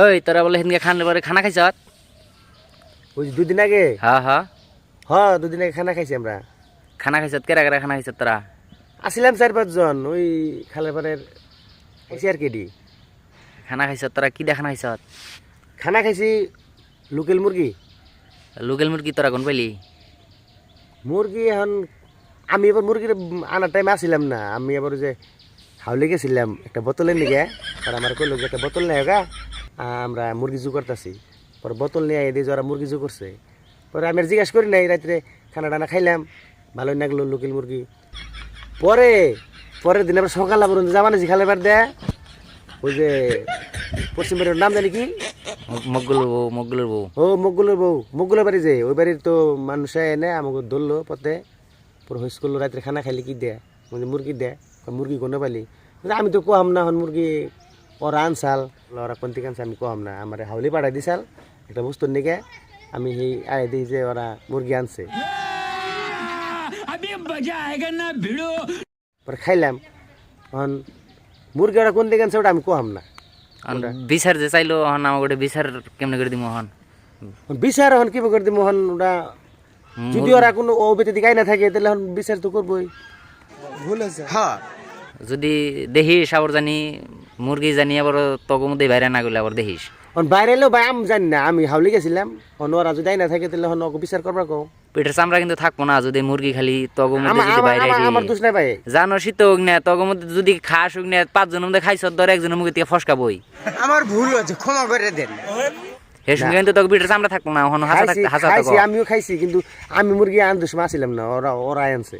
ওই তোরা বলে সেদিনকে খানা খাইছ? ওই যে 2 দিন আগে হ্যাঁ হ্যাঁ 2 দিন আগে খানা খাইছি আমরা। খানা খাইছ? কেরা কেরা খানা খাইছ তোরা? আসিলাম 4-5 জন, ওই খালের পাড়ের খাইছি আর কেডি। খানা খাইছ তোরা? কি দেখা খাইছ? খানা খাইছি লোকাল মুরগি। লোকাল মুরগি তোরা কোন পাইলি? মুরগি এখন আমি এবার মুরগির আনার টাইম আসছিলাম না, আমি এবার যে হাওলে গেছিলাম একটা বোতলের নিয়ে, আর আমার কইলো যে একটা বোতল নেই গা, আমরা মুরগি জু করতেছি। পরে বোতল নিয়ে এদিকে যারা মুরগি জু করছে, পরে আমি আর জিজ্ঞাসা করি নাই, রাত্রে খানা টানা খাইলাম, ভালোই লাগলো লোকাল মুরগি। পরের দিন আবার সকাল আবার জামানেছি খালে বার দেয়, ওই যে পশ্চিম বাড়ির নাম জানি কি, মগগুলোর বউ। ও মগগুলোর বউ, মগগুলোর বাড়ি যে ওই বাড়ির তো মানুষ এনে আমাকে ধরলো পথে, পুরো হইস করলো রাত্রে খানা খাইলে কি দেয়, মানে মুরগি দেয়, মুরগি কোনো পালি। আমি তো কম না, এখন মুরগি ওরা আনসাল, ওরা কোনটি আনছে আমি কম না, আমার হাউলি পাঠাই দিছাল একটা বস্তুর নিকে, আমি সেই আয় দিই যে ওরা মুরগি আনছে। পরে খাইলাম, এখন মুরগি ওরা কোন দিকে আনছে ওটা আমি কম না। বিচার যে চাইলো হন আমাকে বিচার কেমনে করে দিব হন? বিচার এখন কি করে দিব হন, ওটা যদি ওরা কোনো অবেতে দিকে না থাকে তাহলে এখন বিচার তো করবোই। ভুল আছে হ্যাঁ, যদি দেখিস আবার জানি মুরগি জানি আবার তগো মধ্যে বাইরে না গেলে আবার দেখিস বাইরে এলেও ভাই আমি জানি না, আমি হাউলি গেছিলাম, ওরা যদি না থাকে তাহলে ওকে বিচার করবা কও। পেটের চামড়া কিন্তু থাকবো না যদি মুরগি খালি তগো মধ্যে যদি বাইরে আমার দোষ নাই ভাই, জানো শীত হোক না তগো মধ্যে যদি খাস হোক না 5 জনের মধ্যে খাইছ ধর একজনের মুখে থেকে ফসকা বই। আমার ভুল হয়েছে, ক্ষমা করে দেন। এর সঙ্গে কিন্তু তগো পেটের চামড়া থাকবো না, হাসা থাকতে হাসা থাকো। আমিও খাইছি, কিন্তু আমি মুরগি আনতে সময় আসছিলাম না, ওরা আনছে।